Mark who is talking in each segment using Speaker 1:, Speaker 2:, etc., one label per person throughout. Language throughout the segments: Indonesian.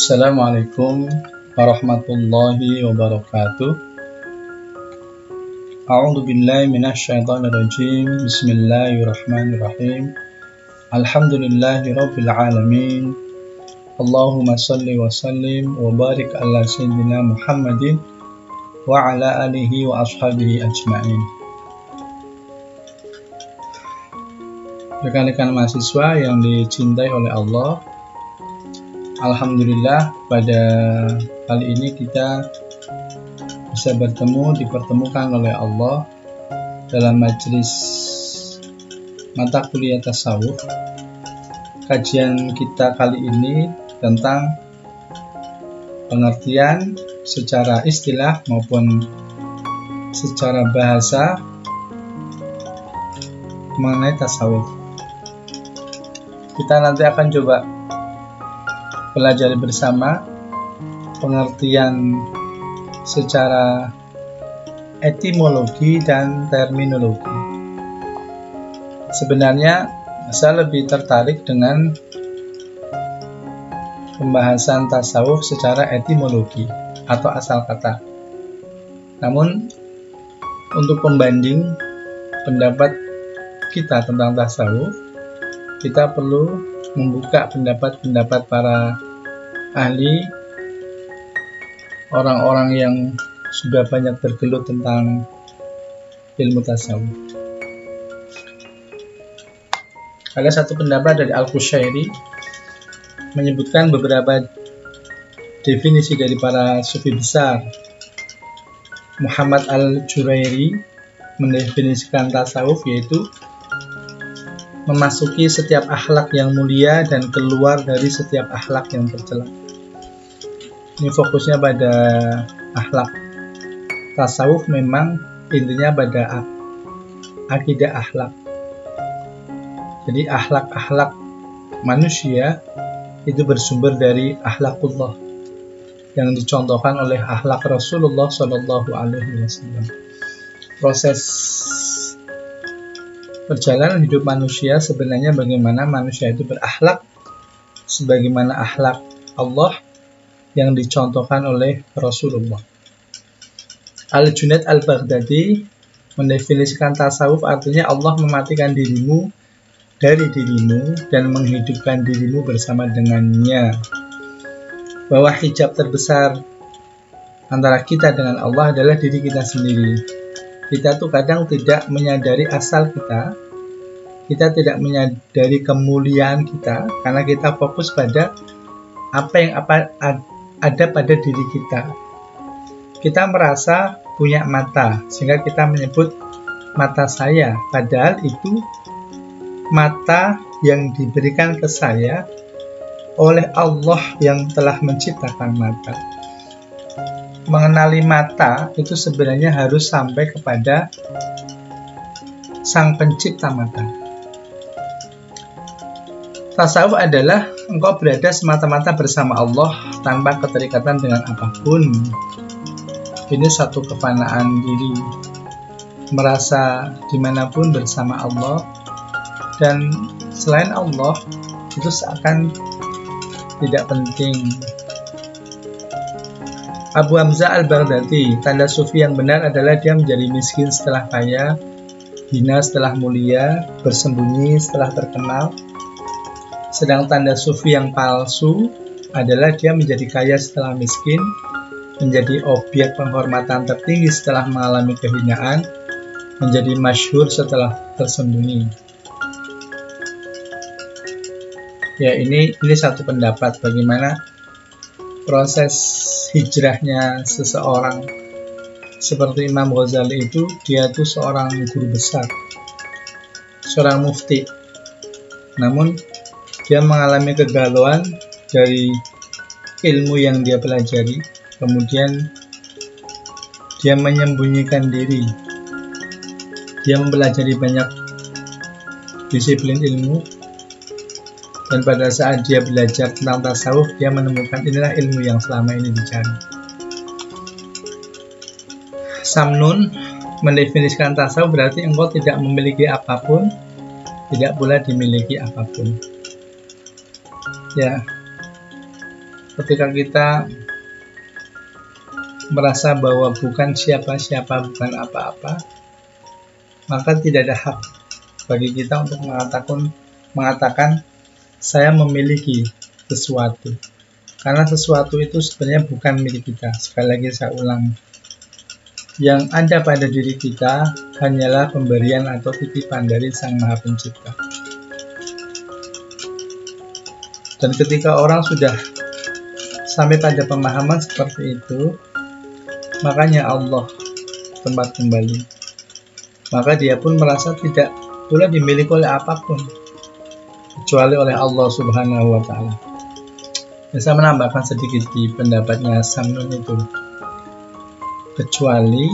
Speaker 1: Assalamualaikum warahmatullahi wabarakatuh. A'udzu billahi minasyaitonir rajim. Bismillahirrahmanirrahim. Alhamdulillahi rabbil alamin. Allahumma shalli wa sallim wa barik ala sayyidina Muhammadin wa ala alihi wa ashabihi ajma'in. Rekan-rekan mahasiswa yang dicintai oleh Allah, alhamdulillah pada kali ini kita bisa dipertemukan oleh Allah dalam majelis mata kuliah tasawuf. Kajian kita kali ini tentang pengertian secara istilah maupun secara bahasa mengenai tasawuf. Kita nanti akan coba pelajari bersama pengertian secara etimologi dan terminologi. Sebenarnya saya lebih tertarik dengan pembahasan tasawuf secara etimologi atau asal kata. Namun untuk pembanding pendapat kita tentang tasawuf, kita perlu membuka pendapat-pendapat para ahli, orang-orang yang sudah banyak bergelut tentang ilmu tasawuf. Ada satu pendapat dari Al-Qushairi menyebutkan beberapa definisi dari para sufi besar. Muhammad Al-Jurairi mendefinisikan tasawuf yaitu memasuki setiap akhlak yang mulia dan keluar dari setiap akhlak yang tercela. Ini fokusnya pada akhlak. Tasawuf memang intinya pada akidah akhlak. Jadi akhlak-akhlak manusia itu bersumber dari akhlakullah yang dicontohkan oleh akhlak Rasulullah SAW. Proses perjalanan hidup manusia sebenarnya bagaimana manusia itu berakhlak sebagaimana akhlak Allah yang dicontohkan oleh Rasulullah. Al-Junaid Al-Baghdadi mendefinisikan tasawuf artinya Allah mematikan dirimu dari dirimu dan menghidupkan dirimu bersama dengannya. Bahwa hijab terbesar antara kita dengan Allah adalah diri kita sendiri. Kita tuh kadang tidak menyadari asal kita tidak menyadari kemuliaan kita karena kita fokus pada apa yang ada pada diri kita. Kita merasa punya mata sehingga kita menyebut mata saya, padahal itu mata yang diberikan ke saya oleh Allah yang telah menciptakan mata. Mengenali mata itu sebenarnya harus sampai kepada sang pencipta mata. Tasawuf adalah engkau berada semata-mata bersama Allah tanpa keterikatan dengan apapun. Ini satu kefanaan diri, merasa dimanapun bersama Allah, dan selain Allah itu seakan tidak penting. Abu Hamzah Al-Baghdadi, tanda sufi yang benar adalah dia menjadi miskin setelah kaya, hina setelah mulia, bersembunyi setelah terkenal. Sedang tanda sufi yang palsu adalah dia menjadi kaya setelah miskin, menjadi objek penghormatan tertinggi setelah mengalami kehinaan, menjadi masyhur setelah tersembunyi. Ya, ini satu pendapat bagaimana proses hijrahnya seseorang. Seperti Imam Ghazali itu, dia tuh seorang guru besar, seorang mufti. Namun dia mengalami kegalauan dari ilmu yang dia pelajari. Kemudian dia menyembunyikan diri. Dia mempelajari banyak disiplin ilmu. Dan pada saat dia belajar tentang tasawuf, dia menemukan inilah ilmu yang selama ini dicari. Samnun mendefinisikan tasawuf berarti engkau tidak memiliki apapun, tidak pula dimiliki apapun. Ya, ketika kita merasa bahwa bukan siapa-siapa, bukan apa-apa, maka tidak ada hak bagi kita untuk mengatakan saya memiliki sesuatu. Karena sesuatu itu sebenarnya bukan milik kita. Sekali lagi saya ulang, yang ada pada diri kita hanyalah pemberian atau titipan dari Sang Maha Pencipta. Dan ketika orang sudah sampai pada pemahaman seperti itu, makanya Allah tempat kembali. Maka dia pun merasa tidak pula dimiliki oleh apapun kecuali oleh Allah Subhanahu wa Ta'ala. Saya menambahkan sedikit di pendapatnya Samnun itu, kecuali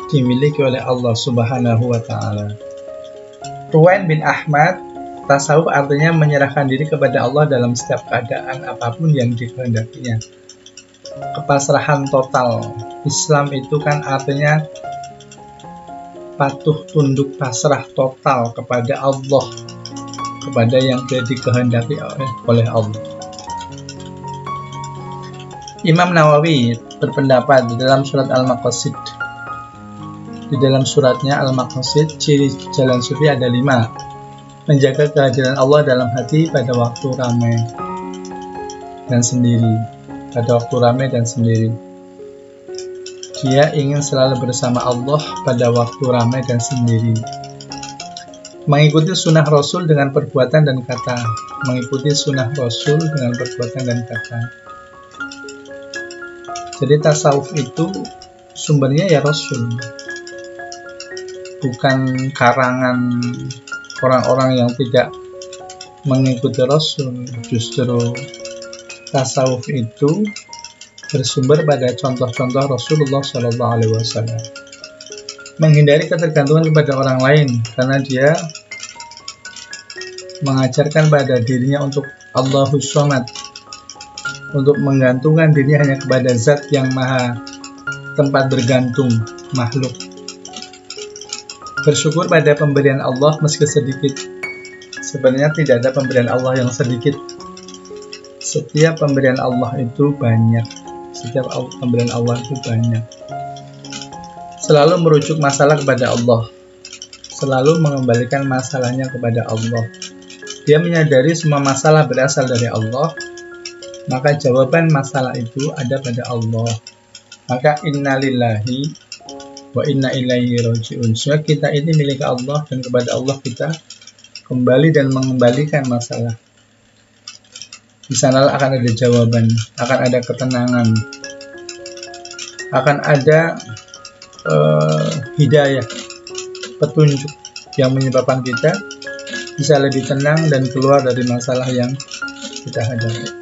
Speaker 1: dimiliki oleh Allah Subhanahu wa Ta'ala. Ruwain bin Ahmad, tasawuf artinya menyerahkan diri kepada Allah dalam setiap keadaan apapun yang dikehendakinya. Kepasrahan total. Islam itu kan artinya patuh tunduk pasrah total kepada Allah, kepada yang tidak dikehendaki oleh Allah. Imam Nawawi berpendapat di dalam surat Al-Maqasid, di dalam suratnya Al-Maqasid, ciri jalan sufi ada 5. Menjaga kehadiran Allah dalam hati pada waktu ramai dan sendiri. Pada waktu ramai dan sendiri, dia ingin selalu bersama Allah pada waktu ramai dan sendiri. Mengikuti sunnah Rasul dengan perbuatan dan kata. Mengikuti sunnah Rasul dengan perbuatan dan kata. Jadi tasawuf itu sumbernya ya Rasul, bukan karangan orang-orang yang tidak mengikuti Rasul. Justru tasawuf itu bersumber pada contoh-contoh Rasulullah SAW. Menghindari ketergantungan kepada orang lain, karena dia mengajarkan pada dirinya untuk Allahus Somad, untuk menggantungkan diri hanya kepada zat yang maha tempat bergantung makhluk. Bersyukur pada pemberian Allah meski sedikit. Sebenarnya tidak ada pemberian Allah yang sedikit. Setiap pemberian Allah itu banyak. Setiap pemberian Allah itu banyak. Selalu merujuk masalah kepada Allah. Selalu mengembalikan masalahnya kepada Allah. Dia menyadari semua masalah berasal dari Allah. Maka jawaban masalah itu ada pada Allah. Maka innalillahi wa inna ilaihi raji'un. Sebab kita ini milik Allah dan kepada Allah kita kembali dan mengembalikan masalah. Di sana akan ada jawaban, akan ada ketenangan, akan ada hidayah, petunjuk yang menyebabkan kita bisa lebih tenang dan keluar dari masalah yang kita hadapi.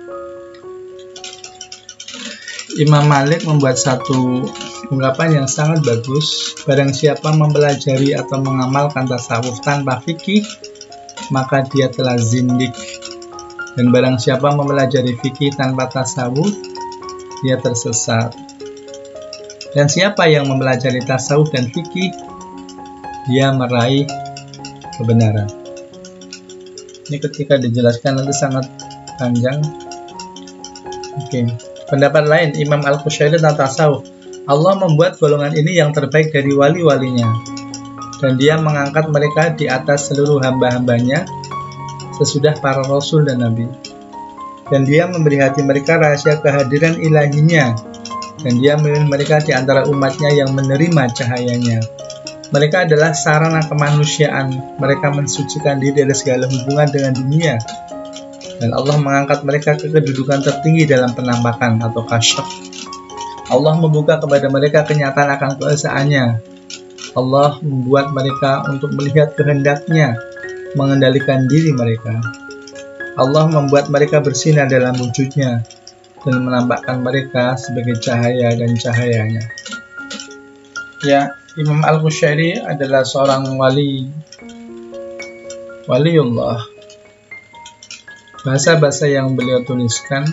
Speaker 1: Imam Malik membuat satu ungkapan yang sangat bagus. Barang siapa mempelajari atau mengamalkan tasawuf tanpa fikih, maka dia telah zindik. Dan barang siapa mempelajari fikih tanpa tasawuf, dia tersesat. Dan siapa yang mempelajari tasawuf dan fikih, dia meraih kebenaran. Ini ketika dijelaskan nanti sangat panjang. Oke. Pendapat lain, Imam Al-Qushairi tentang tasawuf. Allah membuat golongan ini yang terbaik dari wali-walinya, dan dia mengangkat mereka di atas seluruh hamba-hambanya sesudah para rasul dan nabi. Dan dia memberi hati mereka rahasia kehadiran ilahinya, dan dia memilih mereka di antara umatnya yang menerima cahayanya. Mereka adalah sarana kemanusiaan. Mereka mensucikan diri dari segala hubungan dengan dunia. Dan Allah mengangkat mereka ke kedudukan tertinggi dalam penampakan atau kasyaf. Allah membuka kepada mereka kenyataan akan keesaannya. Allah membuat mereka untuk melihat kehendaknya, mengendalikan diri mereka. Allah membuat mereka bersinar dalam wujudnya dan menampakkan mereka sebagai cahaya dan cahayanya. Ya, Imam Al-Qushairi adalah seorang waliullah. Bahasa-bahasa yang beliau tuliskan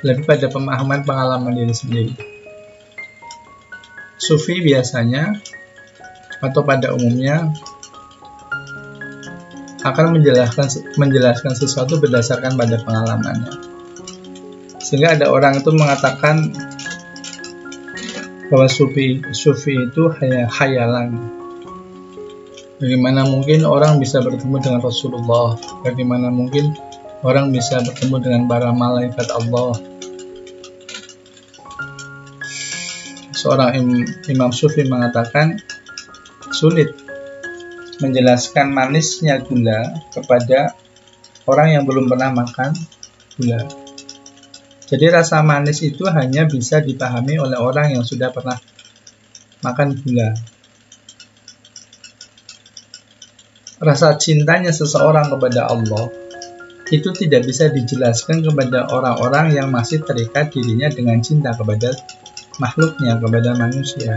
Speaker 1: lebih pada pemahaman pengalaman diri sendiri. Sufi biasanya atau pada umumnya akan menjelaskan sesuatu berdasarkan pada pengalamannya. Sehingga ada orang itu mengatakan bahwa sufi itu hanya khayalan. Bagaimana mungkin orang bisa bertemu dengan Rasulullah? Bagaimana mungkin orang bisa bertemu dengan para malaikat Allah? Seorang imam sufi mengatakan sulit menjelaskan manisnya gula kepada orang yang belum pernah makan gula. Jadi rasa manis itu hanya bisa dipahami oleh orang yang sudah pernah makan gula. Rasa cintanya seseorang kepada Allah itu tidak bisa dijelaskan kepada orang-orang yang masih terikat dirinya dengan cinta kepada makhluknya, kepada manusia.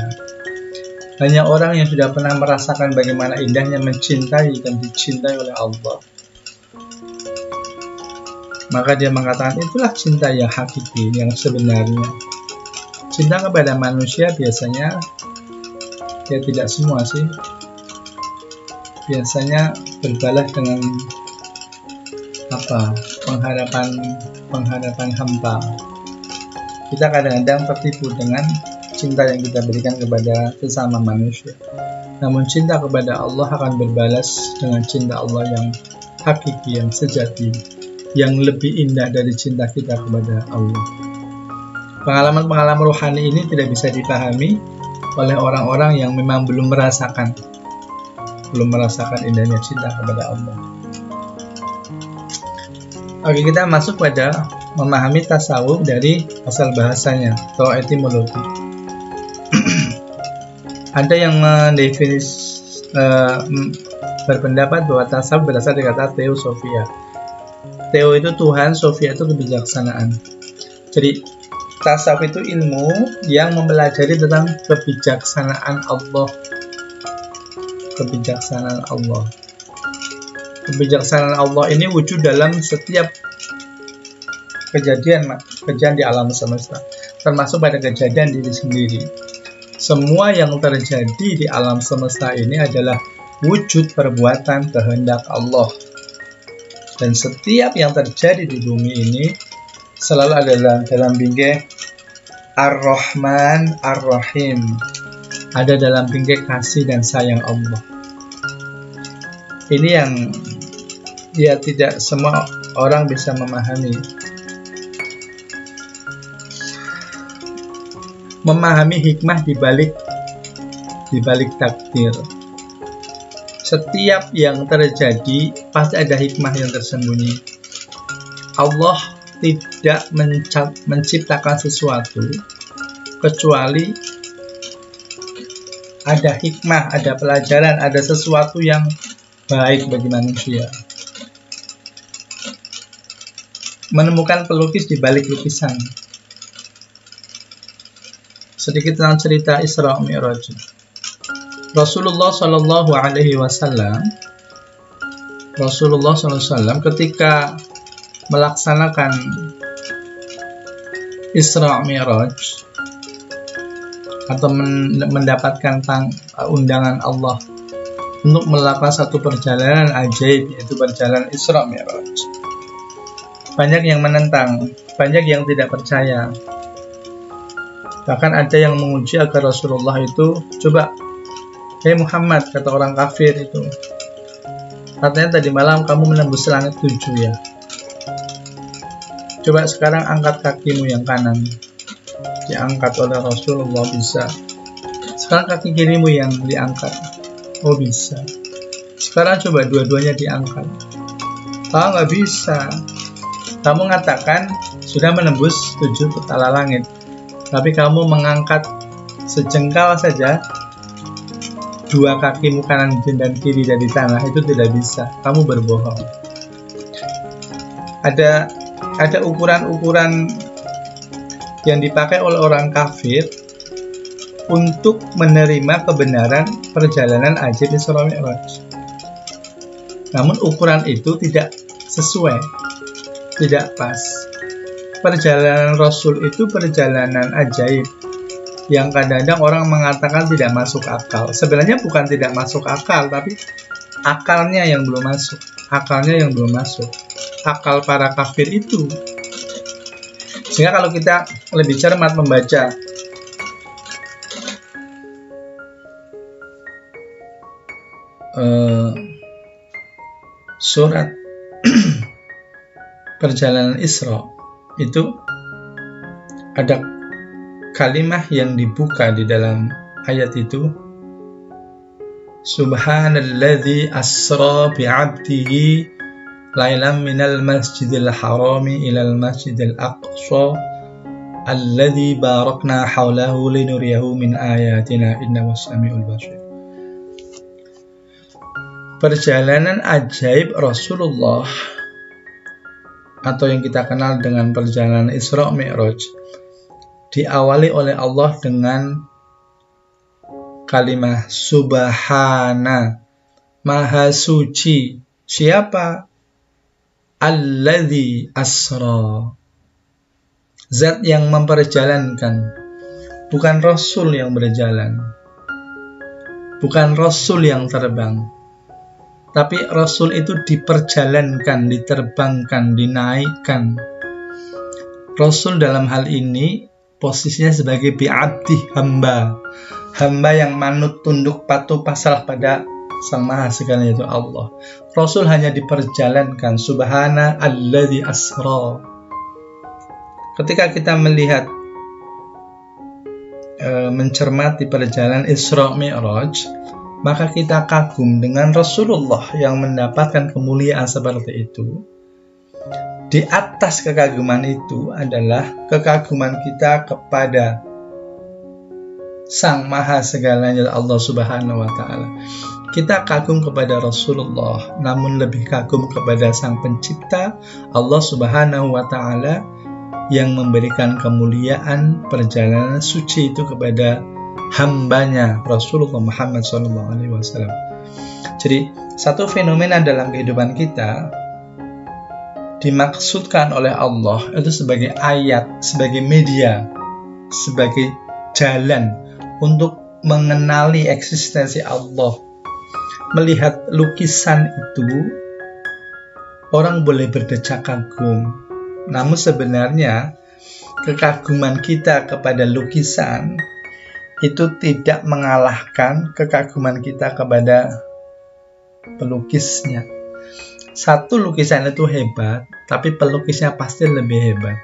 Speaker 1: Hanya orang yang sudah pernah merasakan bagaimana indahnya mencintai dan dicintai oleh Allah, maka dia mengatakan itulah cinta yang hakiki, yang sebenarnya. Cinta kepada manusia biasanya, ya tidak semua sih, biasanya berbalas dengan pengharapan hampa. Kita kadang-kadang tertipu dengan cinta yang kita berikan kepada sesama manusia. Namun cinta kepada Allah akan berbalas dengan cinta Allah yang hakiki, yang sejati, yang lebih indah dari cinta kita kepada Allah. Pengalaman-pengalaman rohani ini tidak bisa dipahami oleh orang-orang yang memang belum merasakan indahnya cinta kepada Allah. Oke, kita masuk pada memahami tasawuf dari asal bahasanya atau etimologi. Ada yang berpendapat bahwa tasawuf berasal dari kata Theosophia. Theo itu Tuhan, Sophia itu kebijaksanaan. Jadi tasawuf itu ilmu yang mempelajari tentang kebijaksanaan Allah. Kebijaksanaan Allah. Kebijaksanaan Allah ini wujud dalam setiap kejadian di alam semesta, termasuk pada kejadian diri sendiri. Semua yang terjadi di alam semesta ini adalah wujud perbuatan kehendak Allah. Dan setiap yang terjadi di bumi ini selalu ada dalam bingkai Ar-Rahman Ar-Rahim. Ada dalam bingkai kasih dan sayang Allah. Ini yang ya tidak semua orang bisa memahami. Memahami hikmah di balik takdir. Setiap yang terjadi pasti ada hikmah yang tersembunyi. Allah tidak menciptakan sesuatu kecuali ada hikmah, ada pelajaran, ada sesuatu yang baik bagi manusia. Menemukan pelukis di balik lukisan. Sedikit tentang cerita Isra Mi'raj. Rasulullah Shallallahu Alaihi Wasallam ketika melaksanakan Isra Mi'raj atau mendapatkan undangan Allah untuk melakukan satu perjalanan ajaib, yaitu perjalanan Isra Mi'raj. Banyak yang menentang, banyak yang tidak percaya. Bahkan ada yang menguji agar Rasulullah itu, coba, "Hei Muhammad," kata orang kafir itu, "katanya tadi malam kamu menembus langit 7 ya. Coba sekarang angkat kakimu yang kanan." Diangkat oleh Rasulullah, bisa. Sekarang kaki kirimu yang diangkat. Oh, bisa. Sekarang coba dua-duanya diangkat. Oh, nggak bisa. Kamu mengatakan sudah menembus 7 petala langit, tapi kamu mengangkat sejengkal saja 2 kakimu kanan dan kiri dari tanah, itu tidak bisa. Kamu berbohong. Ada ukuran-ukuran yang dipakai oleh orang kafir untuk menerima kebenaran perjalanan ajaib Isra Mi'raj. Namun ukuran itu tidak sesuai, tidak pas. Perjalanan Rasul itu perjalanan ajaib yang kadang-kadang orang mengatakan tidak masuk akal. Sebenarnya bukan tidak masuk akal, tapi akalnya yang belum masuk. akalnya yang belum masuk, akal para kafir itu. Sehingga kalau kita lebih cermat membaca surat perjalanan Isra, itu ada kalimat yang dibuka di dalam ayat itu, Subhanalladzi asra bi'abdihi lailan minal masjidil harami ilal masjidil aqsa alladzi barakna haulahu linuriyahu min ayatina innahu samiul basir. Perjalanan ajaib Rasulullah, atau yang kita kenal dengan perjalanan Isra Mi'raj, diawali oleh Allah dengan kalimat Subhana, Maha Suci. Siapa? Alladzi asra, zat yang memperjalankan, bukan Rasul yang berjalan, bukan Rasul yang terbang, tapi Rasul itu diperjalankan, diterbangkan, dinaikkan. Rasul dalam hal ini posisinya sebagai bi'abdi, hamba yang manut tunduk patuh pasrah pada Sang Maha Segala, yaitu Allah. Rasul hanya diperjalankan. Subhana alladzi asra. Ketika kita melihat mencermati perjalanan Isra Mi'raj, maka kita kagum dengan Rasulullah yang mendapatkan kemuliaan seperti itu. Di atas kekaguman itu adalah kekaguman kita kepada Sang Maha Segalanya, Allah Subhanahu wa Ta'ala. Kita kagum kepada Rasulullah, namun lebih kagum kepada Sang Pencipta, Allah Subhanahu wa Ta'ala, yang memberikan kemuliaan perjalanan suci itu kepada hambanya Rasulullah Muhammad SAW. Jadi satu fenomena dalam kehidupan kita dimaksudkan oleh Allah itu sebagai ayat, sebagai media, sebagai jalan untuk mengenali eksistensi Allah. Melihat lukisan itu, orang boleh berdecak kagum, namun sebenarnya kekaguman kita kepada lukisan itu tidak mengalahkan kekaguman kita kepada pelukisnya. Satu lukisan itu hebat, tapi pelukisnya pasti lebih hebat.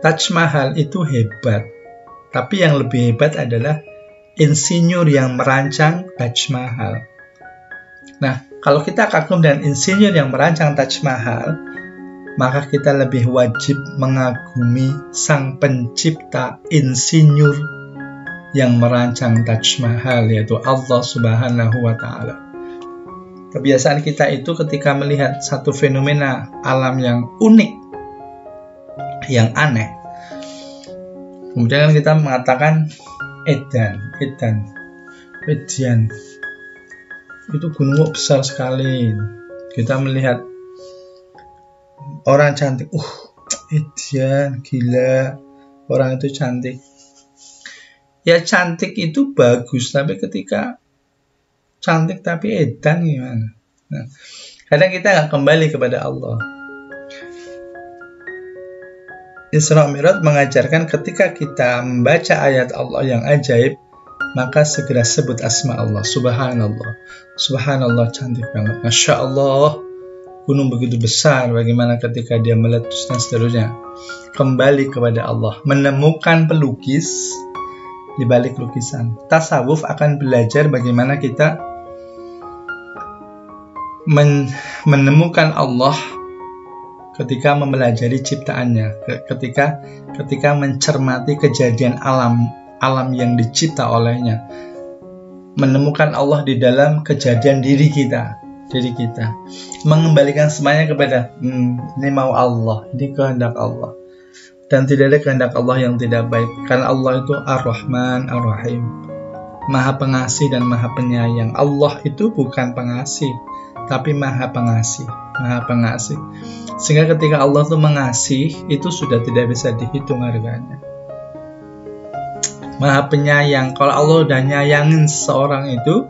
Speaker 1: Taj Mahal itu hebat, tapi yang lebih hebat adalah insinyur yang merancang Taj Mahal. Nah, kalau kita kagum dengan insinyur yang merancang Taj Mahal, maka kita lebih wajib mengagumi Sang Pencipta insinyur yang merancang Taj Mahal, yaitu Allah Subhanahu wa Ta'ala. Kebiasaan kita itu ketika melihat satu fenomena alam yang unik, yang aneh, kemudian kita mengatakan Edan, itu gunung besar sekali. Kita melihat orang cantik, Edan, gila, orang itu cantik. Ya cantik itu bagus, tapi ketika cantik tapi edan gimana? Nah, kadang kita nggak kembali kepada Allah. Isra Mi'raj mengajarkan ketika kita membaca ayat Allah yang ajaib, maka segera sebut asma Allah. Subhanallah, Subhanallah, cantik banget, Masya Allah, gunung begitu besar, bagaimana ketika dia meletus dan seterusnya. Kembali kepada Allah, menemukan pelukis di balik lukisan. Tasawuf akan belajar bagaimana kita menemukan Allah ketika mempelajari ciptaannya, ketika mencermati kejadian alam yang dicipta olehnya, menemukan Allah di dalam kejadian diri kita, mengembalikan semuanya kepada ini mau Allah, ini kehendak Allah, dan tidak ada kehendak Allah yang tidak baik, karena Allah itu Ar-Rahman Ar-Rahim, Maha Pengasih dan Maha Penyayang. Allah itu bukan pengasih, tapi Maha Pengasih, sehingga ketika Allah itu mengasih, itu sudah tidak bisa dihitung harganya. Maha Penyayang, kalau Allah udah nyayangin seseorang itu,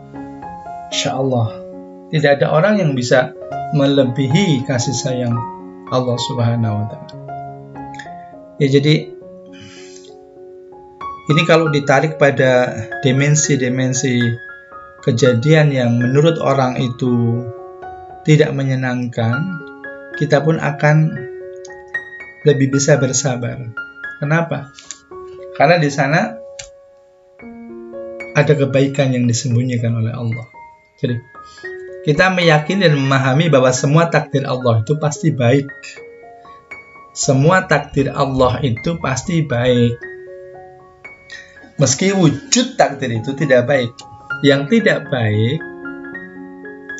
Speaker 1: insya Allah tidak ada orang yang bisa melebihi kasih sayang Allah Subhanahu wa Ta'ala. Ya, jadi ini kalau ditarik pada dimensi-dimensi kejadian yang menurut orang itu tidak menyenangkan, kita pun akan lebih bisa bersabar. Kenapa? Karena di sana ada kebaikan yang disembunyikan oleh Allah. Jadi kita meyakini dan memahami bahwa semua takdir Allah itu pasti baik. Semua takdir Allah itu pasti baik. Meski wujud takdir itu tidak baik. Yang tidak baik,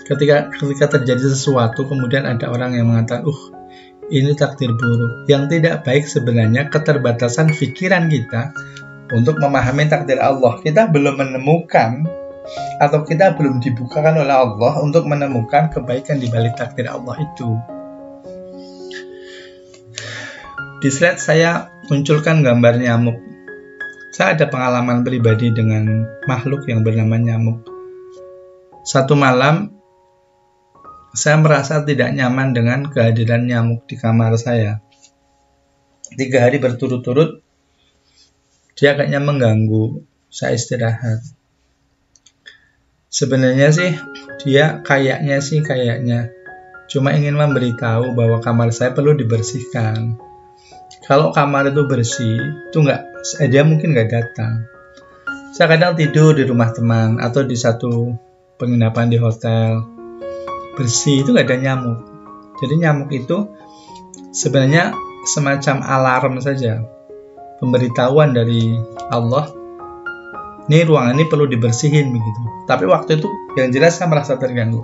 Speaker 1: ketika terjadi sesuatu, kemudian ada orang yang mengatakan, ini takdir buruk. Yang tidak baik sebenarnya keterbatasan pikiran kita untuk memahami takdir Allah. Kita belum menemukan, atau kita belum dibukakan oleh Allah untuk menemukan kebaikan di balik takdir Allah itu. Di slide saya munculkan gambar nyamuk. Saya ada pengalaman pribadi dengan makhluk yang bernama nyamuk. Satu malam, saya merasa tidak nyaman dengan kehadiran nyamuk di kamar saya. 3 hari berturut-turut, dia kayaknya mengganggu saya istirahat. Sebenarnya sih, dia kayaknya cuma ingin memberitahu bahwa kamar saya perlu dibersihkan. Kalau kamar itu bersih, dia mungkin nggak datang. Saya kadang tidur di rumah teman atau di satu penginapan di hotel. Bersih itu nggak ada nyamuk. Jadi nyamuk itu sebenarnya semacam alarm saja, pemberitahuan dari Allah. Ini ruangan ini perlu dibersihin begitu. Tapi waktu itu yang jelas saya merasa terganggu.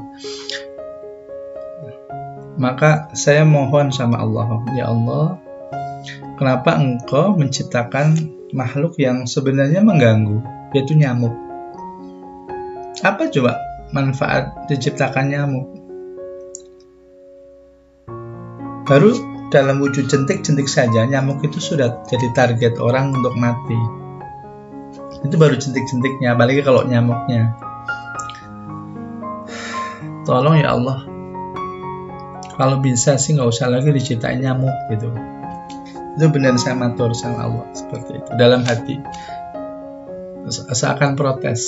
Speaker 1: Maka saya mohon sama Allah, ya Allah, kenapa Engkau menciptakan makhluk yang sebenarnya mengganggu, yaitu nyamuk? Apa coba manfaat diciptakan nyamuk? Baru dalam wujud jentik-jentik saja, nyamuk itu sudah jadi target orang untuk mati. Itu baru jentik-jentiknya, apalagi kalau nyamuknya. Tolong ya Allah, kalau bisa sih nggak usah lagi diciptain nyamuk gitu. Itu benar, saya matur sama Allah seperti itu dalam hati. Seakan protes.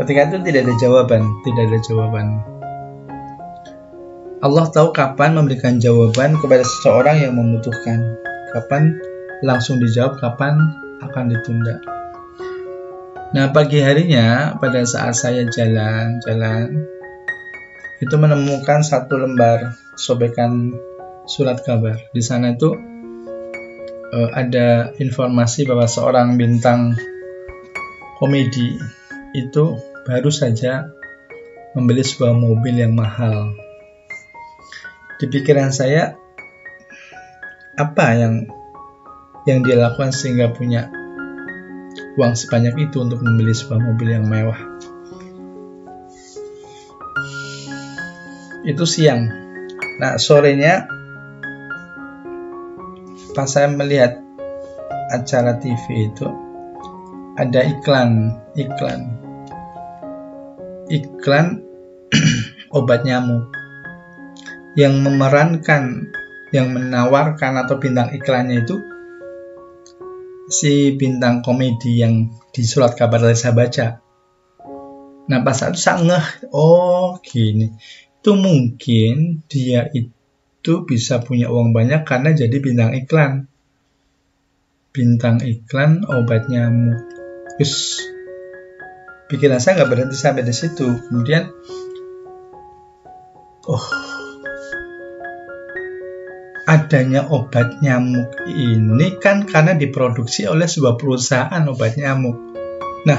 Speaker 1: Ketika itu tidak ada jawaban. Allah tahu kapan memberikan jawaban kepada seseorang yang membutuhkan. Kapan langsung dijawab, kapan akan ditunda. Nah, pagi harinya pada saat saya jalan-jalan itu menemukan satu lembar sobekan surat kabar. Di sana itu ada informasi bahwa seorang bintang komedi itu baru saja membeli sebuah mobil yang mahal. Di pikiran saya, apa yang dia lakukan sehingga punya uang sebanyak itu untuk membeli sebuah mobil yang mewah? Itu siang. Nah, sorenya pas saya melihat acara TV itu ada iklan obat nyamuk yang menawarkan atau bintang iklannya itu si bintang komedi yang di surat kabar yang saya baca. Nah, pas saat itu saya ngeh, gini. Itu mungkin dia itu bisa punya uang banyak karena jadi bintang iklan. Bintang iklan obat nyamuk. Terus pikiran saya nggak berhenti sampai di situ. Kemudian, adanya obat nyamuk ini kan karena diproduksi oleh sebuah perusahaan obat nyamuk. Nah,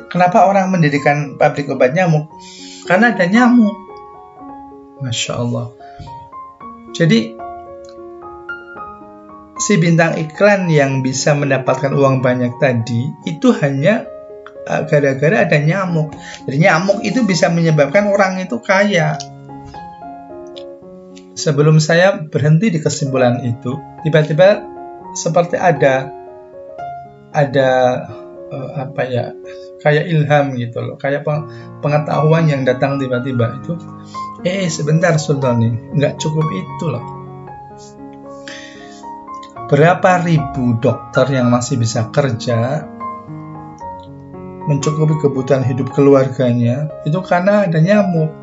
Speaker 1: kenapa orang mendirikan pabrik obat nyamuk? Karena ada nyamuk. Masya Allah. Jadi, si bintang iklan yang bisa mendapatkan uang banyak tadi, itu hanya gara-gara ada nyamuk. Jadi nyamuk itu bisa menyebabkan orang itu kaya. Sebelum saya berhenti di kesimpulan itu, tiba-tiba seperti ada kayak ilham gitu loh, kayak pengetahuan yang datang tiba-tiba itu. Sebentar Sultani, nggak cukup itu loh. Berapa ribu dokter yang masih bisa kerja, mencukupi kebutuhan hidup keluarganya, itu karena ada nyamuk.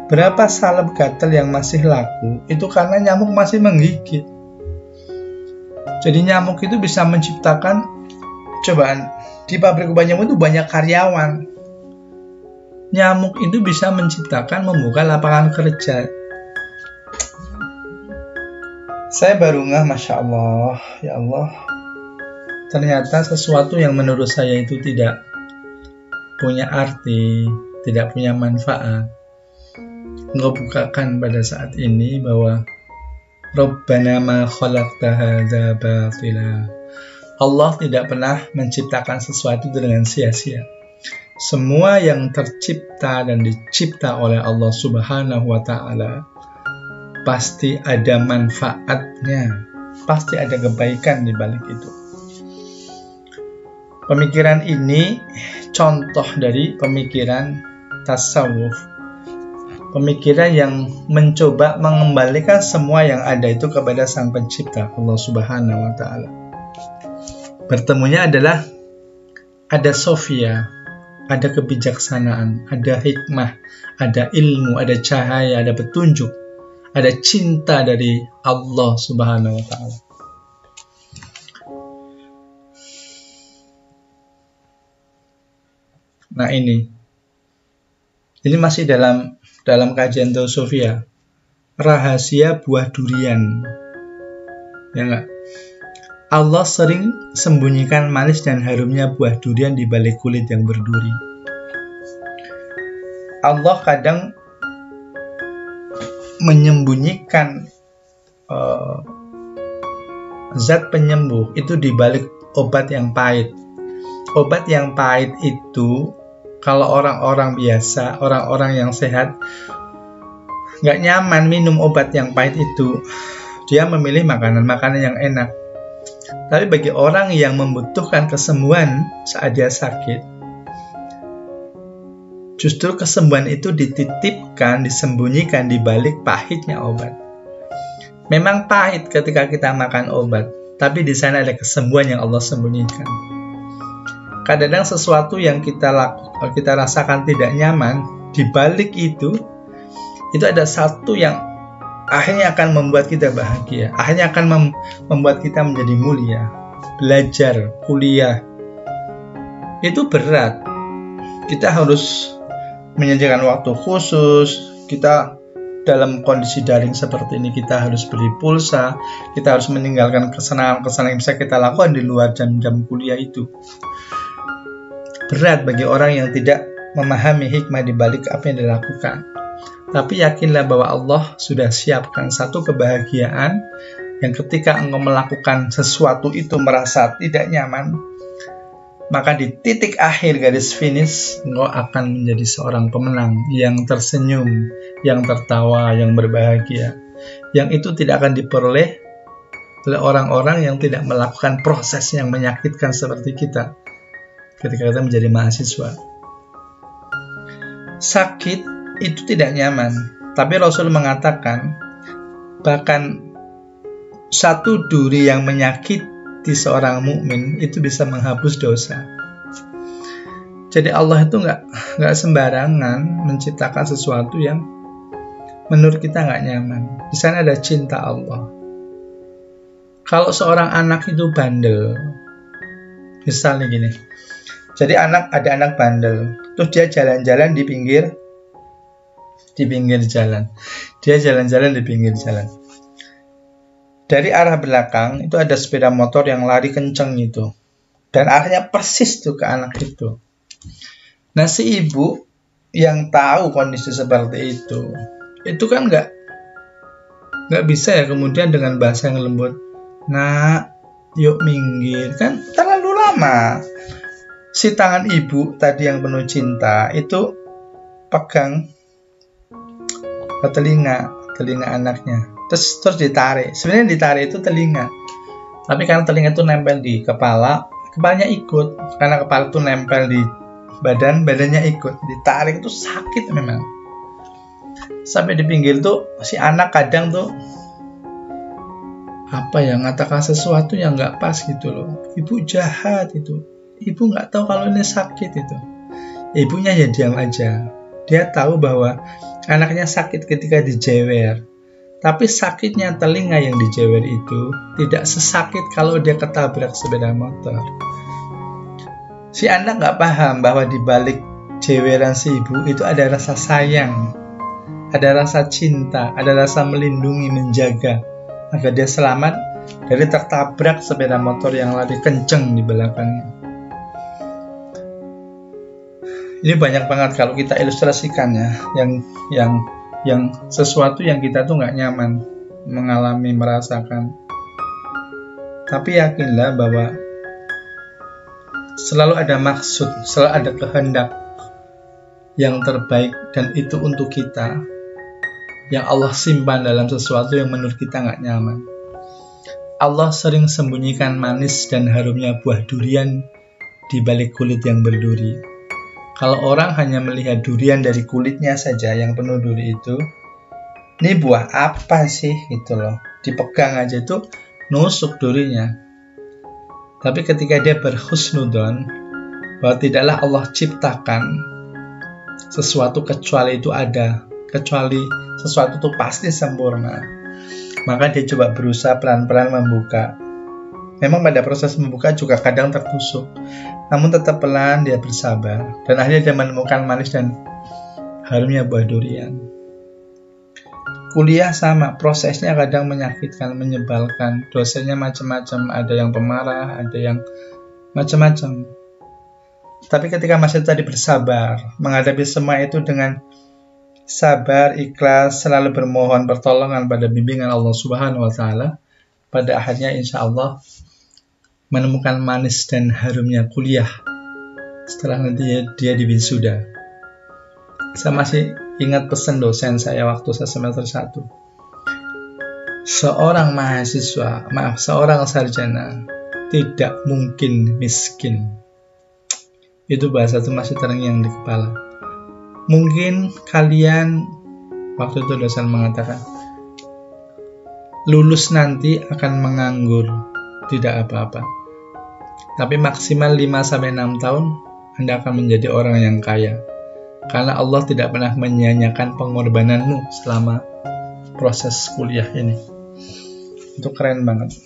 Speaker 1: Berapa salep gatal yang masih laku, itu karena nyamuk masih menggigit. Jadi nyamuk itu bisa menciptakan, cobaan, di pabrik obat nyamuk itu banyak karyawan. Nyamuk itu bisa menciptakan, membuka lapangan kerja. Saya baru Masya Allah, ya Allah, ternyata sesuatu yang menurut saya itu tidak punya arti, tidak punya manfaat, ngebukakan pada saat ini bahwa Rabbana ma khalaqta hadza batila. Allah tidak pernah menciptakan sesuatu dengan sia-sia. Semua yang tercipta dan dicipta oleh Allah Subhanahu wa Ta'ala pasti ada manfaatnya, pasti ada kebaikan di balik itu. Pemikiran ini contoh dari pemikiran tasawuf, pemikiran yang mencoba mengembalikan semua yang ada itu kepada Sang Pencipta, Allah Subhanahu wa Ta'ala. Bertemunya adalah ada Sofia, ada kebijaksanaan, ada hikmah, ada ilmu, ada cahaya, ada petunjuk, ada cinta dari Allah Subhanahu wa Ta'ala. Nah ini masih dalam kajian Teosofia, rahasia buah durian, ya enggak? Allah sering sembunyikan manis dan harumnya buah durian di balik kulit yang berduri. Allah kadang menyembunyikan zat penyembuh itu di balik obat yang pahit. Obat yang pahit itu kalau orang-orang biasa, orang-orang yang sehat nggak nyaman minum obat yang pahit itu, dia memilih makanan-makanan yang enak. Tapi bagi orang yang membutuhkan kesembuhan saat dia sakit, justru kesembuhan itu dititipkan, disembunyikan di balik pahitnya obat. Memang pahit ketika kita makan obat, tapi di sana ada kesembuhan yang Allah sembunyikan. Kadang-kadang sesuatu yang kita rasakan tidak nyaman, di balik itu ada satu yang akhirnya akan membuat kita bahagia, akhirnya akan membuat kita menjadi mulia. Belajar, kuliah, itu berat. Kita harus menyediakan waktu khusus, kita dalam kondisi daring seperti ini, kita harus beli pulsa, kita harus meninggalkan kesenangan-kesenangan yang bisa kita lakukan di luar jam-jam kuliah itu. Berat bagi orang yang tidak memahami hikmah di balik apa yang dilakukan. Tapi yakinlah bahwa Allah sudah siapkan satu kebahagiaan yang ketika engkau melakukan sesuatu itu merasa tidak nyaman, maka di titik akhir garis finish engkau akan menjadi seorang pemenang yang tersenyum, yang tertawa, yang berbahagia. Yang itu tidak akan diperoleh oleh orang-orang yang tidak melakukan proses yang menyakitkan seperti kita ketika kita menjadi mahasiswa. Sakit itu tidak nyaman, tapi Rasul mengatakan bahkan satu duri yang menyakiti seorang mukmin itu bisa menghapus dosa. Jadi Allah itu nggak sembarangan menciptakan sesuatu yang menurut kita nggak nyaman. Di sana ada cinta Allah. Kalau seorang anak itu bandel, misalnya gini, jadi ada anak bandel, terus dia jalan-jalan di pinggir jalan. Dia jalan-jalan di pinggir jalan. Dari arah belakang itu ada sepeda motor yang lari kenceng itu. Dan arahnya persis tuh ke anak itu. Nah si ibu yang tahu kondisi seperti itu kan nggak bisa ya kemudian dengan bahasa yang lembut, "Nak, yuk minggir." Kan terlalu lama. Si tangan ibu tadi yang penuh cinta itu pegang ke telinga anaknya, terus ditarik. Sebenarnya ditarik itu telinga, tapi karena telinga itu nempel di kepala, kepalanya ikut, karena kepala itu nempel di badannya ikut, ditarik itu sakit memang. Sampai di pinggir tuh si anak kadang tuh ngatakan sesuatu yang nggak pas gitu loh. Ibu jahat itu, ibu nggak tahu kalau ini sakit itu. Ibunya ya diam aja. Dia tahu bahwa anaknya sakit ketika dijewer. Tapi sakitnya telinga yang dijewer itu tidak sesakit kalau dia ketabrak sepeda motor. Si anak nggak paham bahwa di balik jeweran si ibu itu ada rasa sayang, ada rasa cinta, ada rasa melindungi, menjaga agar dia selamat dari tertabrak sepeda motor yang lari kenceng di belakangnya. Ini banyak banget kalau kita ilustrasikannya, yang sesuatu yang kita tuh nggak nyaman mengalami, merasakan. Tapi yakinlah bahwa selalu ada maksud, selalu ada kehendak yang terbaik, dan itu untuk kita, yang Allah simpan dalam sesuatu yang menurut kita nggak nyaman. Allah sering sembunyikan manis dan harumnya buah durian di balik kulit yang berduri. Kalau orang hanya melihat durian dari kulitnya saja yang penuh duri itu, ini buah apa sih gitu loh, dipegang aja itu nusuk durinya. Tapi ketika dia berhusnudon bahwa tidaklah Allah ciptakan sesuatu kecuali itu ada, kecuali sesuatu itu pasti sempurna, maka dia coba berusaha pelan-pelan membuka. Memang pada proses membuka juga kadang tertusuk, namun tetap pelan dia bersabar, dan akhirnya dia menemukan manis dan harumnya buah durian. Kuliah sama, prosesnya kadang menyakitkan, menyebalkan, dosennya macam-macam, ada yang pemarah, ada yang macam-macam. Tapi ketika masih tadi bersabar, menghadapi semua itu dengan sabar, ikhlas, selalu bermohon pertolongan pada bimbingan Allah Subhanahu wa Ta'ala, pada akhirnya insya Allah menemukan manis dan harumnya kuliah setelah nanti dia di wisuda. Saya masih ingat pesan dosen saya waktu saya semester 1. Seorang sarjana tidak mungkin miskin. Itu bahasa itu masih terngiang di kepala. Mungkin kalian, waktu itu dosen mengatakan, lulus nanti akan menganggur, tidak apa-apa. Tapi maksimal 5-6 tahun, Anda akan menjadi orang yang kaya. Karena Allah tidak pernah menyia-nyiakan pengorbananmu selama proses kuliah ini. Itu keren banget.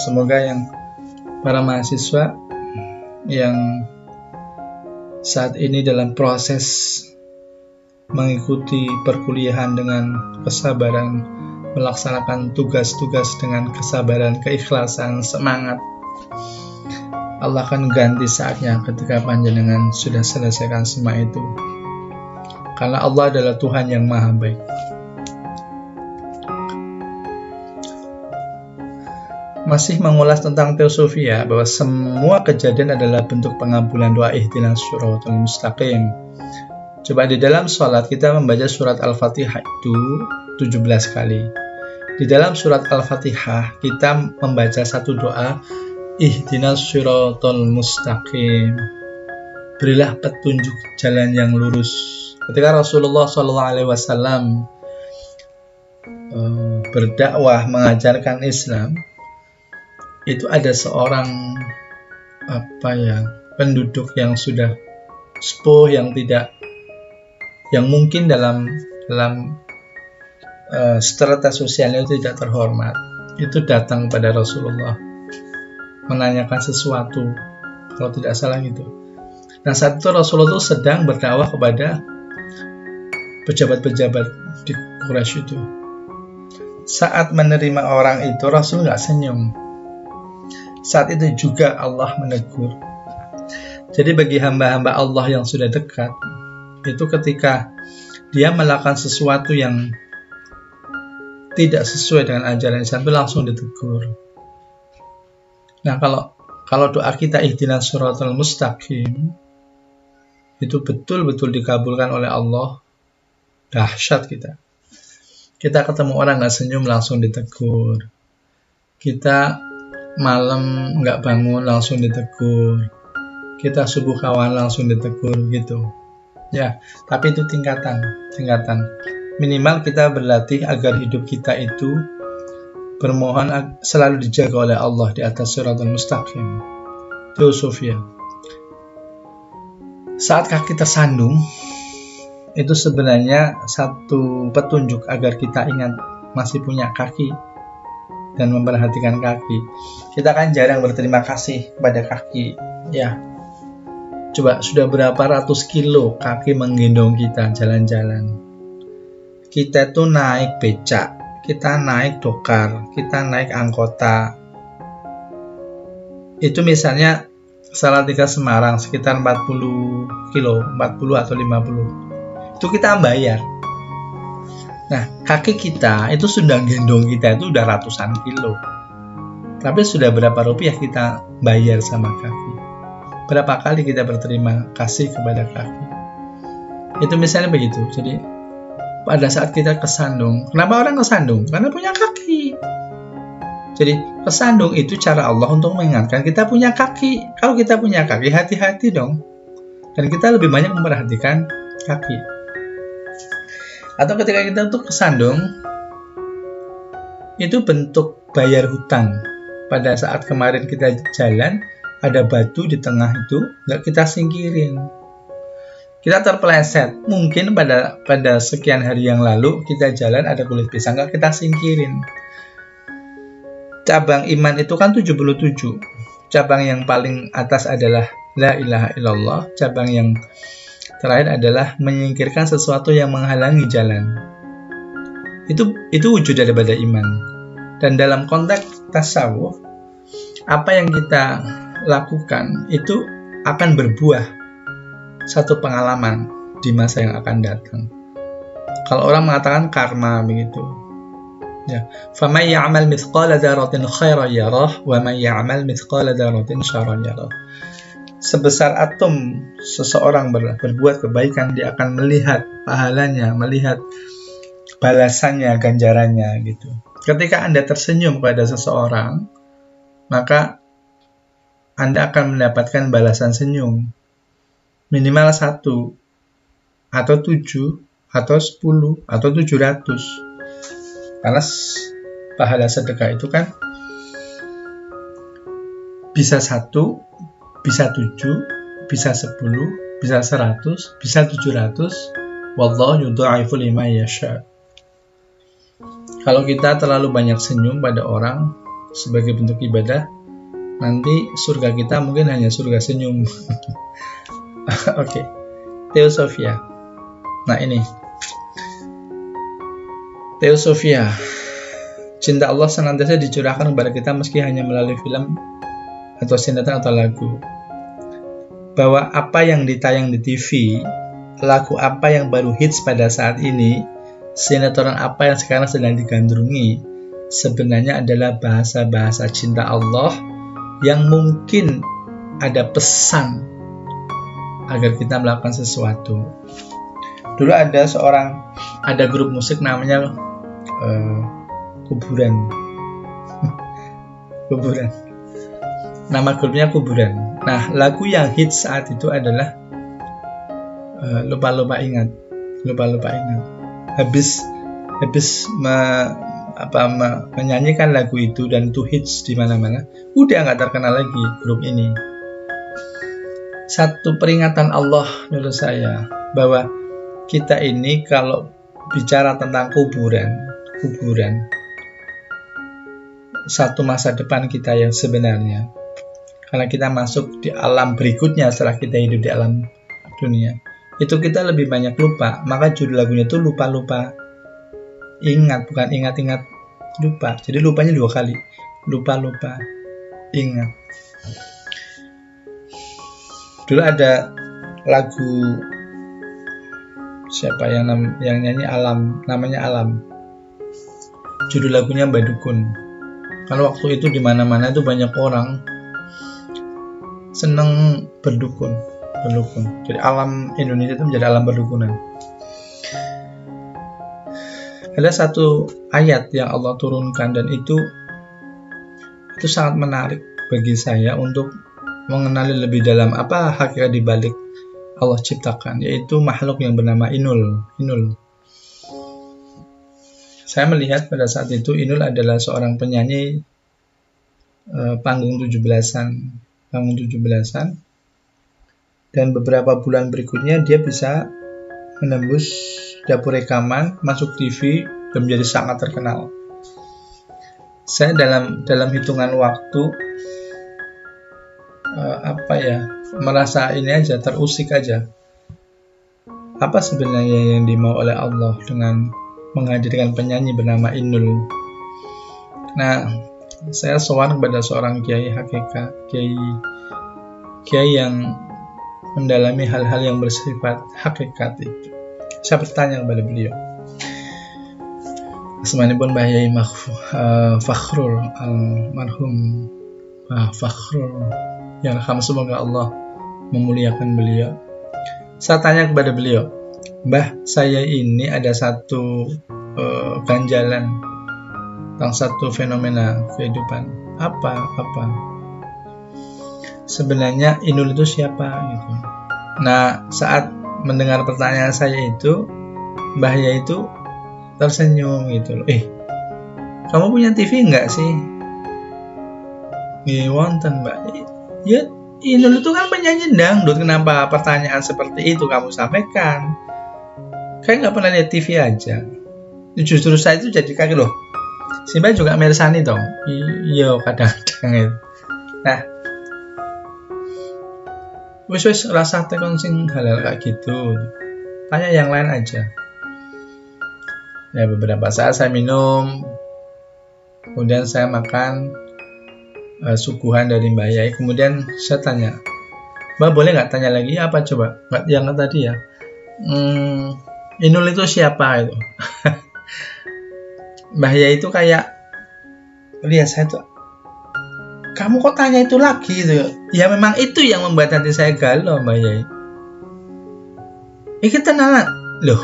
Speaker 1: Semoga yang para mahasiswa yang saat ini dalam proses mengikuti perkuliahan dengan kesabaran, melaksanakan tugas-tugas dengan kesabaran, keikhlasan, semangat, Allah akan ganti saatnya ketika panjenengan sudah selesaikan semua itu. Karena Allah adalah Tuhan yang maha baik. Masih mengulas tentang teosofia, bahwa semua kejadian adalah bentuk pengabulan doa ihdinas syiratal mustaqim. Coba di dalam sholat kita membaca surat Al-Fatihah itu 17 kali. Di dalam surat Al-Fatihah kita membaca satu doa, ihdinas syiratal mustaqim, berilah petunjuk jalan yang lurus. Ketika Rasulullah SAW berdakwah mengajarkan Islam, itu ada seorang penduduk yang sudah sepuh, yang mungkin dalam strata sosialnya tidak terhormat, itu datang pada Rasulullah menanyakan sesuatu, kalau tidak salah gitu. Nah, saat itu Rasulullah itu sedang berdakwah kepada pejabat-pejabat di Quraisy itu. Saat menerima orang itu, Rasul nggak senyum. Saat itu juga Allah menegur. Jadi bagi hamba-hamba Allah yang sudah dekat, itu ketika dia melakukan sesuatu yang tidak sesuai dengan ajaran Islam, itu langsung ditegur. Nah, kalau doa kita ihdinas syiratal mustaqim itu betul-betul dikabulkan oleh Allah, dahsyat kita. Kita ketemu orang nggak senyum langsung ditegur. Kita malam nggak bangun langsung ditegur, kita subuh kawan langsung ditegur gitu. Ya, tapi itu tingkatan. Minimal kita berlatih agar hidup kita itu bermohon selalu dijaga oleh Allah di atas Shiratal Mustaqim. Teosofia. Saat kaki tersandung, itu sebenarnya satu petunjuk agar kita ingat masih punya kaki dan memperhatikan kaki. Kita kan jarang berterima kasih kepada kaki, ya. Coba sudah berapa ratus kilo kaki menggendong kita jalan-jalan. Kita tuh naik becak, kita naik dokar, kita naik angkota. Itu misalnya Salatiga Semarang sekitar 40 kilo, 40 atau 50. Itu kita bayar. Nah, kaki kita itu sudah gendong kita itu udah ratusan kilo. Tapi sudah berapa rupiah kita bayar sama kaki? Berapa kali kita berterima kasih kepada kaki? Itu misalnya begitu. Jadi pada saat kita kesandung, kenapa orang kesandung? Karena punya kaki. Jadi kesandung itu cara Allah untuk mengingatkan kita punya kaki. Kalau kita punya kaki, hati-hati dong. Dan kita lebih banyak memperhatikan kaki. Atau ketika kita untuk kesandung, itu bentuk bayar hutang. Pada saat kemarin kita jalan, ada batu di tengah itu, nggak kita singkirin. Kita terpeleset. Mungkin pada sekian hari yang lalu, kita jalan ada kulit pisang, nggak kita singkirin. Cabang iman itu kan 77. Cabang yang paling atas adalah La ilaha illallah. Cabang yang terakhir adalah menyingkirkan sesuatu yang menghalangi jalan. Itu wujud daripada iman. Dan dalam konteks tasawuf, apa yang kita lakukan itu akan berbuah satu pengalaman di masa yang akan datang. Kalau orang mengatakan karma begitu. Ya, faman ya'mal mithqala dzarratin khairan yarah wa man ya'mal mithqala dzarratin syarran yarah. Sebesar atom seseorang berbuat kebaikan, dia akan melihat pahalanya, melihat balasannya, ganjarannya gitu. Ketika Anda tersenyum kepada seseorang, maka Anda akan mendapatkan balasan senyum minimal 1 atau 7 atau 10 atau 700. Karena pahala sedekah itu kan bisa 1, bisa 7, bisa 10, bisa 100, bisa 700. Wallahu yudha'ifu liman yasha. Kalau kita terlalu banyak senyum pada orang sebagai bentuk ibadah, nanti surga kita mungkin hanya surga senyum. Oke. Teosofia. Nah ini Teosofia. Cinta Allah senantiasa dicurahkan kepada kita meski hanya melalui film atau sinetron atau lagu. Bahwa apa yang ditayang di TV, lagu apa yang baru hits pada saat ini, sinetron apa yang sekarang sedang digandrungi, sebenarnya adalah bahasa-bahasa cinta Allah yang mungkin ada pesan agar kita melakukan sesuatu. Dulu ada grup musik namanya Kuburan. Kuburan. Nama grupnya Kuburan. Nah, lagu yang hits saat itu adalah lupa-lupa ingat. Habis menyanyikan lagu itu dan itu hits di mana-mana, udah nggak terkenal lagi grup ini. Satu peringatan Allah menurut saya bahwa kita ini kalau bicara tentang kuburan, satu masa depan kita yang sebenarnya, karena kita masuk di alam berikutnya setelah kita hidup di alam dunia, itu kita lebih banyak lupa. Maka judul lagunya itu lupa-lupa ingat, bukan ingat-ingat lupa. Jadi lupanya 2 kali, lupa-lupa ingat. Dulu ada lagu siapa yang nyanyi Alam, namanya Alam. Judul lagunya Badukun. Kalau waktu itu di mana-mana itu banyak orang seneng berdukun. Jadi alam Indonesia itu menjadi alam berdukunan. Ada satu ayat yang Allah turunkan dan itu itu sangat menarik bagi saya untuk mengenali lebih dalam apa hakikat di balik Allah ciptakan, yaitu makhluk yang bernama Inul. Saya melihat pada saat itu Inul adalah seorang penyanyi panggung 17-an, dan beberapa bulan berikutnya dia bisa menembus dapur rekaman, masuk TV, dan menjadi sangat terkenal. Saya dalam hitungan waktu merasa ini aja, terusik aja. Apa sebenarnya yang dimau oleh Allah dengan menghadirkan penyanyi bernama Inul? Nah, saya sowan kepada seorang kiai hakikat, kiai yang mendalami hal-hal yang bersifat hakikat itu. Saya bertanya kepada beliau, asmanipun Mbah Yai Fakhrul almarhum Fakhrul, yang semoga Allah memuliakan beliau. Saya tanya kepada beliau, Mbah, saya ini ada satu ganjalan tentang satu fenomena kehidupan. Apa? Sebenarnya Inul itu siapa gitu. Nah, saat mendengar pertanyaan saya itu, Mbah Yai itu tersenyum gitu loh. Kamu punya TV enggak sih? Wonten, Mbak. Ya, Inul itu kan penyanyi dangdut. Kenapa pertanyaan seperti itu kamu sampaikan? Kayak nggak pernah lihat TV aja. Justru saya itu jadi kaget loh. Simba juga mersani dong. Iya, kadang-kadang itu. Nah, wis rasa tekon sing halal kayak gitu. Tanya yang lain aja. Ya, beberapa saat saya minum, kemudian saya makan suguhan dari Mbak Yai. Kemudian saya tanya, Mbak boleh nggak tanya lagi apa coba? Yang tadi ya, Inul itu siapa itu? Mbak Yai itu kayak lihat saya tuh, kamu kok tanya itu lagi gitu? Ya memang itu yang membuat hati saya galau, Mbak Yai. Iki tenanan loh.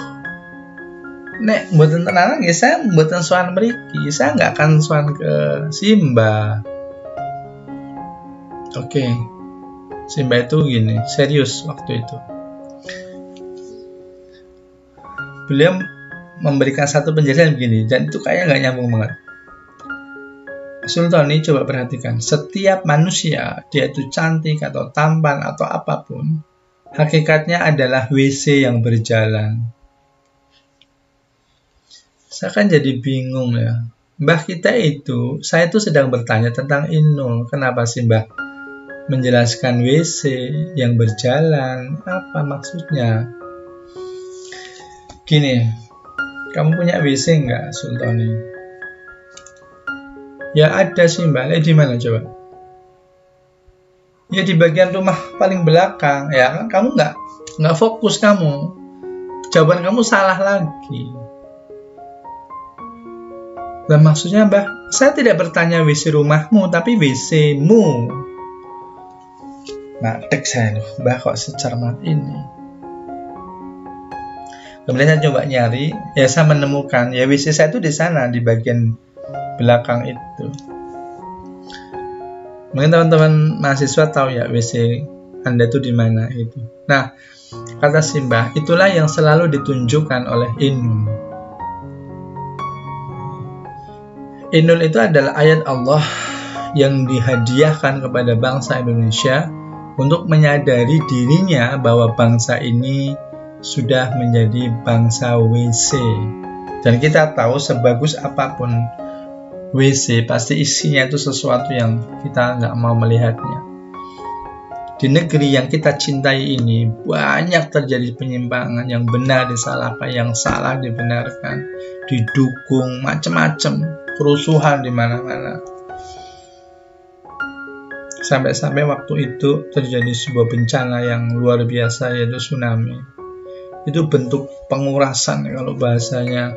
Speaker 1: Nek mboten tenanan ya saya mboten sowan mriki. Saya nggak akan sowan ke Simba. Oke. Simba itu gini, serius waktu itu. Beliau memberikan satu penjelasan begini, dan itu kayak nggak nyambung banget. Sultani, coba perhatikan, setiap manusia, dia itu cantik atau tampan atau apapun, hakikatnya adalah WC yang berjalan. Saya kan jadi bingung ya. Mbah kita itu, saya itu sedang bertanya tentang Inul. Kenapa sih Mbah menjelaskan WC yang berjalan? Apa maksudnya? Gini, kamu punya WC nggak, Sultani? Ya ada sih Mbak, di mana coba? Ya di bagian rumah paling belakang, ya kan? Kamu nggak fokus kamu. Jawaban kamu salah lagi. Dan maksudnya Mbak, saya tidak bertanya WC rumahmu, tapi WC-mu. Nah, dek saya loh, Mbak kok secermat ini. Kemudian saya coba nyari, ya saya menemukan, ya WC saya itu di sana, di bagian belakang itu. Mungkin teman-teman mahasiswa tahu ya WC Anda itu di mana itu. Nah, kata Simba, itulah yang selalu ditunjukkan oleh Inul. Inul itu adalah ayat Allah yang dihadiahkan kepada bangsa Indonesia untuk menyadari dirinya bahwa bangsa ini sudah menjadi bangsa WC. Dan kita tahu sebagus apapun WC, pasti isinya itu sesuatu yang kita nggak mau melihatnya. Di negeri yang kita cintai ini, banyak terjadi penyimpangan, yang benar disalahkan, yang salah dibenarkan, didukung, macam-macam, kerusuhan di mana-mana. Sampai-sampai waktu itu terjadi sebuah bencana yang luar biasa, yaitu tsunami. Itu bentuk pengurasan, kalau bahasanya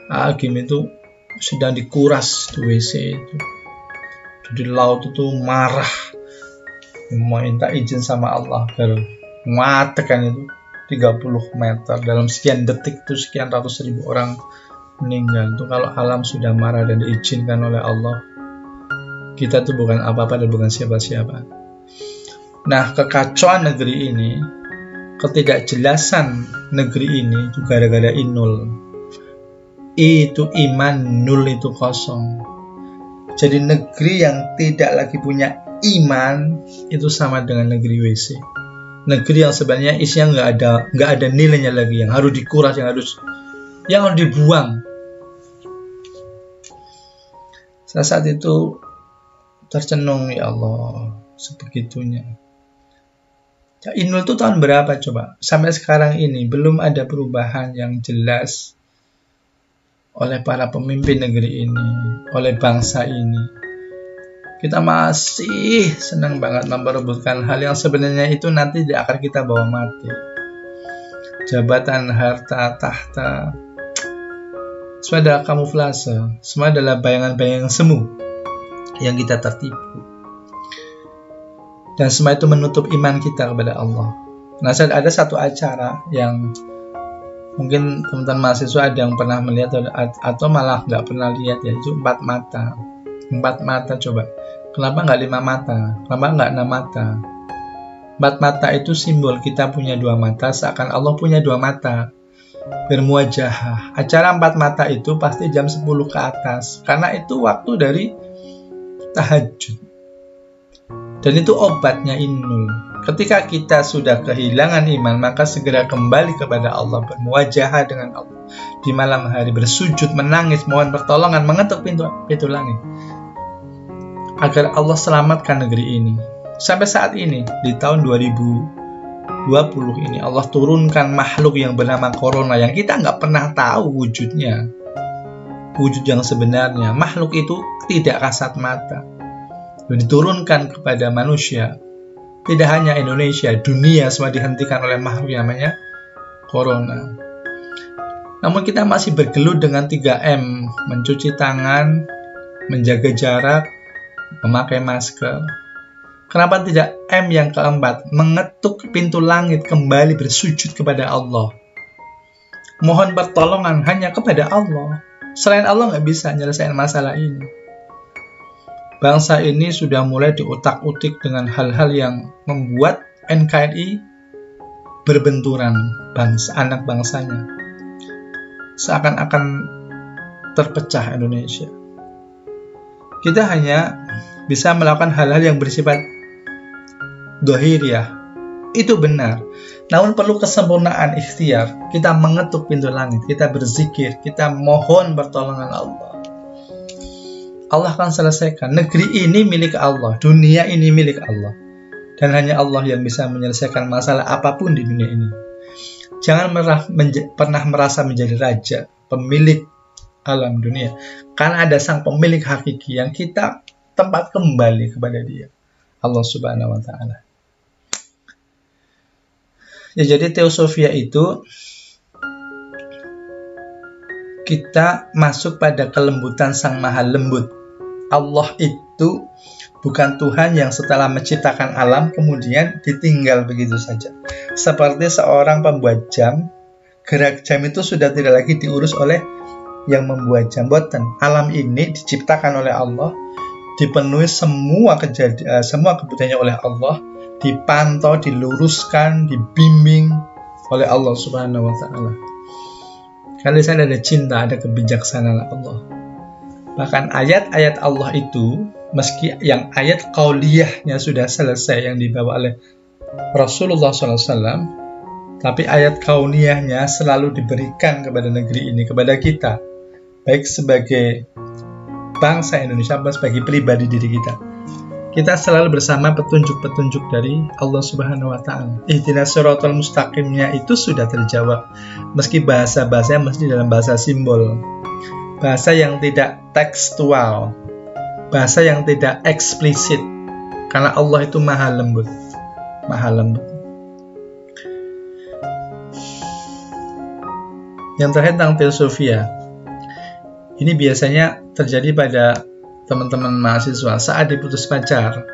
Speaker 1: Agim itu sedang dikuras di WC itu. Jadi laut itu marah, minta izin sama Allah agar matikan itu 30 meter dalam sekian detik itu sekian ratus ribu orang meninggal. Itu kalau alam sudah marah dan diizinkan oleh Allah, Kita tuh bukan apa-apa dan bukan siapa-siapa. Nah, kekacauan negeri ini, ketidakjelasan negeri ini itu gara-gara inul. Itu iman, nul itu kosong. Jadi negeri yang tidak lagi punya iman itu sama dengan negeri WC. Negeri yang sebenarnya isinya nggak ada nilainya lagi, yang harus dikuras, yang harus dibuang. Saya saat itu tercenung, ya Allah, sebegitunya. Ya, inul itu tahun berapa coba? Sampai sekarang ini belum ada perubahan yang jelas oleh para pemimpin negeri ini, oleh bangsa ini. Kita masih senang banget memperebutkan hal yang sebenarnya itu nanti tidak akan kita bawa mati. Jabatan, harta, tahta, semua adalah kamuflase, semua adalah bayangan-bayangan semu yang kita tertipu. Dan semua itu menutup iman kita kepada Allah. Nah, ada satu acara yang mungkin teman-teman mahasiswa ada yang pernah melihat atau malah nggak pernah lihat, yaitu 4 mata. 4 mata coba. Kenapa nggak 5 mata? Kenapa nggak 6 mata? 4 mata itu simbol kita punya 2 mata, seakan Allah punya 2 mata. Bermuajahah. Acara 4 mata itu pasti jam 10 ke atas, karena itu waktu dari tahajud. Dan itu obatnya inul. Ketika kita sudah kehilangan iman, maka segera kembali kepada Allah, bermuajahah dengan Allah di malam hari, bersujud, menangis, mohon pertolongan, mengetuk pintu langit agar Allah selamatkan negeri ini. Sampai saat ini, di tahun 2020 ini, Allah turunkan makhluk yang bernama corona yang kita nggak pernah tahu wujudnya, wujud yang sebenarnya. Makhluk itu tidak kasat mata, diturunkan kepada manusia. Tidak hanya Indonesia, dunia semua dihentikan oleh makhluk yang namanya corona. Namun kita masih bergelut dengan 3M, mencuci tangan, menjaga jarak, memakai masker. Kenapa tidak M yang keempat, mengetuk pintu langit, kembali bersujud kepada Allah. Mohon pertolongan hanya kepada Allah. Selain Allah nggak bisa menyelesaikan masalah ini. Bangsa ini sudah mulai diutak-utik dengan hal-hal yang membuat NKRI berbenturan anak bangsanya. Seakan-akan terpecah Indonesia. Kita hanya bisa melakukan hal-hal yang bersifat dohiriyah. Itu benar. Namun perlu kesempurnaan ikhtiar. Kita mengetuk pintu langit, kita berzikir, kita mohon pertolongan Allah. Allah akan selesaikan. Negeri ini milik Allah, dunia ini milik Allah. Dan hanya Allah yang bisa menyelesaikan masalah apapun di dunia ini. Jangan pernah merasa menjadi raja, pemilik alam dunia. Karena ada sang pemilik hakiki yang kita tempat kembali kepada Dia, Allah Subhanahu wa Ta'ala. Ya, jadi teosofia itu kita masuk pada kelembutan Sang Maha Lembut. Allah itu bukan Tuhan yang setelah menciptakan alam kemudian ditinggal begitu saja. Seperti seorang pembuat jam, gerak jam itu sudah tidak lagi diurus oleh yang membuat jam. Alam ini diciptakan oleh Allah, dipenuhi semua kebutuhannya oleh Allah, dipantau, diluruskan, dibimbing oleh Allah Subhanahu wa Ta'ala. Karena di sana ada cinta, ada kebijaksanaan Allah. Bahkan ayat-ayat Allah itu, meski yang ayat qauliyahnya sudah selesai yang dibawa oleh Rasulullah SAW, tapi ayat kauniyahnya selalu diberikan kepada negeri ini, kepada kita, baik sebagai bangsa Indonesia, maupun sebagai pribadi diri kita. Kita selalu bersama petunjuk-petunjuk dari Allah Subhanahu wa Ta'ala. Ihdinas siratal mustaqimnya itu sudah terjawab, meski bahasa-bahasanya mesti dalam bahasa simbol. Bahasa yang tidak tekstual, bahasa yang tidak eksplisit, karena Allah itu maha lembut, maha lembut. Yang terakhir tentang teosofia, ini biasanya terjadi pada teman-teman mahasiswa saat diputus pacar.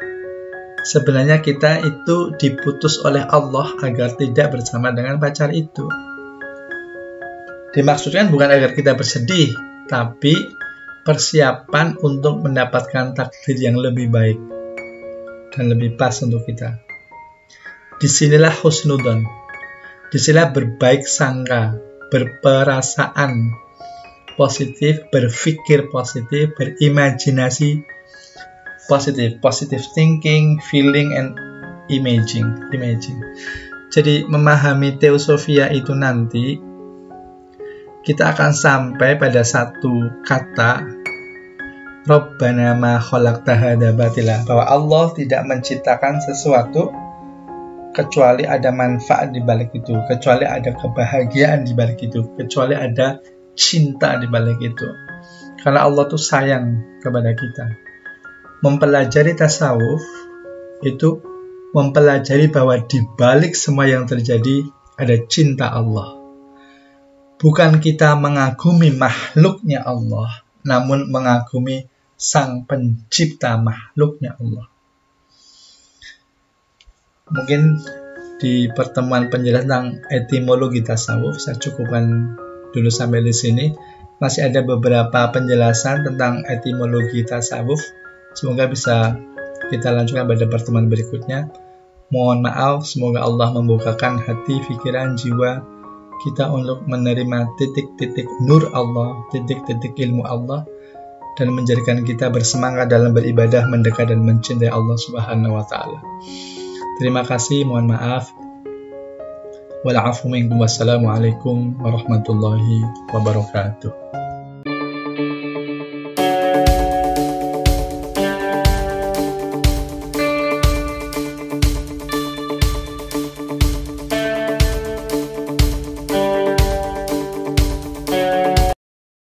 Speaker 1: Sebenarnya kita itu diputus oleh Allah agar tidak bersama dengan pacar itu. Dimaksudkan bukan agar kita bersedih, tapi persiapan untuk mendapatkan takdir yang lebih baik dan lebih pas untuk kita. Disinilah husnudzon, disinilah berbaik sangka, berperasaan positif, berpikir positif, berimajinasi positif, positive thinking, feeling, and imaging. Jadi memahami Theosophia itu nanti kita akan sampai pada satu kata Rabbana ma khalaqta hadza batila, bahwa Allah tidak menciptakan sesuatu kecuali ada manfaat di balik itu, kecuali ada kebahagiaan di balik itu, kecuali ada cinta di balik itu. Karena Allah tuh sayang kepada kita. Mempelajari tasawuf itu mempelajari bahwa di balik semua yang terjadi ada cinta Allah. Bukan kita mengagumi makhluknya Allah, namun mengagumi sang pencipta makhluknya Allah. Mungkin di pertemuan penjelasan tentang etimologi tasawuf saya cukupkan dulu sampai di sini. Masih ada beberapa penjelasan tentang etimologi tasawuf. Semoga bisa kita lanjutkan pada pertemuan berikutnya. Mohon maaf, semoga Allah membukakan hati, pikiran, jiwa kita untuk menerima titik-titik nur Allah, titik-titik ilmu Allah, dan menjadikan kita bersemangat dalam beribadah, mendekat dan mencintai Allah Subhanahu wa Ta'ala. Terima kasih, mohon maaf. Wassalamualaikum warahmatullahi wabarakatuh.